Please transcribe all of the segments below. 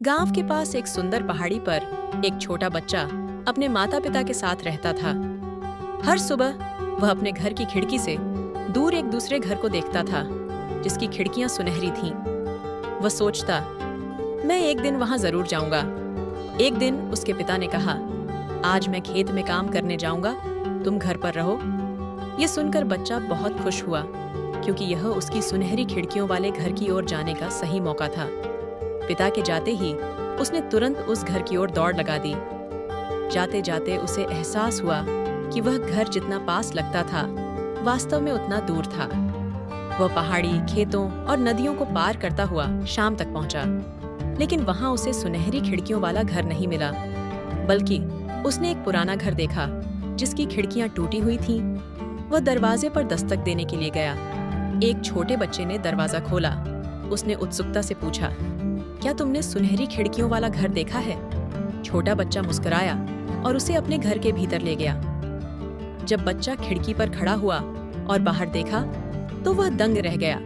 गांव के पास एक सुंदर पहाड़ी पर एक छोटा बच्चा अपने माता पिता के साथ रहता था। हर सुबह वह अपने घर की खिड़की से दूर एक दूसरे घर को देखता था, जिसकी खिड़कियां सुनहरी थीं। वह सोचता, मैं एक दिन वहां जरूर जाऊंगा। एक दिन उसके पिता ने कहा, आज मैं खेत में काम करने जाऊंगा, तुम घर पर रहो। यह सुनकर बच्चा बहुत खुश हुआ, क्योंकि यह उसकी सुनहरी खिड़कियों वाले घर की ओर जाने का सही मौका था। पिता के जाते ही उसने तुरंत उस घर की ओर दौड़ लगा दी। जाते जाते उसे एहसास हुआ कि वह घर जितना पास लगता था, वास्तव में उतना दूर था। वह पहाड़ी, खेतों और नदियों को पार करता हुआ शाम तक पहुंचा, लेकिन वहां उसे सुनहरी खिड़कियों वाला घर नहीं मिला, बल्कि उसने एक पुराना घर देखा, जिसकी खिड़कियां टूटी हुई थीं। वह दरवाजे पर दस्तक देने के लिए गया। एक छोटे बच्चे ने दरवाजा खोला। उसने उत्सुकता से पूछा, क्या तुमने सुनहरी खिड़कियों वाला घर देखा है? छोटा बच्चा मुस्कुराया और उसे अपने घर के भीतर ले गया। जब बच्चा खिड़की पर खड़ा हुआ और बाहर देखा, तो वह दंग रह गया।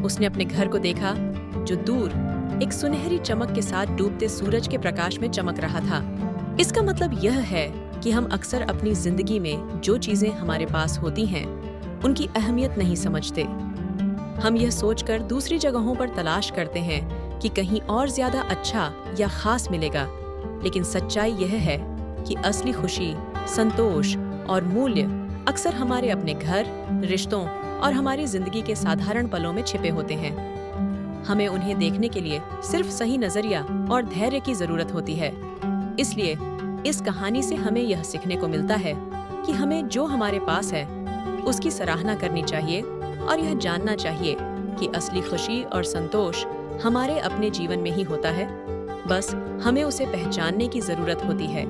उसने अपने घर को देखा, जो दूर एक सुनहरी चमक के साथ डूबते सूरज के प्रकाश में चमक रहा था। इसका मतलब यह है कि हम अक्सर अपनी जिंदगी में जो चीजें हमारे पास होती हैं, उनकी अहमियत नहीं समझते। हम यह सोचकर दूसरी जगहों पर तलाश करते हैं कि कहीं और ज्यादा अच्छा या खास मिलेगा, लेकिन सच्चाई यह है कि असली खुशी, संतोष और मूल्य अक्सर हमारे अपने घर, रिश्तों और हमारी जिंदगी के साधारण पलों में छिपे होते हैं। हमें उन्हें देखने के लिए सिर्फ सही नजरिया और धैर्य की जरूरत होती है। इसलिए इस कहानी से हमें यह सीखने को मिलता है कि हमें जो हमारे पास है उसकी सराहना करनी चाहिए और यह जानना चाहिए कि असली खुशी और संतोष हमारे अपने जीवन में ही होता है। बस हमें उसे पहचानने की जरूरत होती है।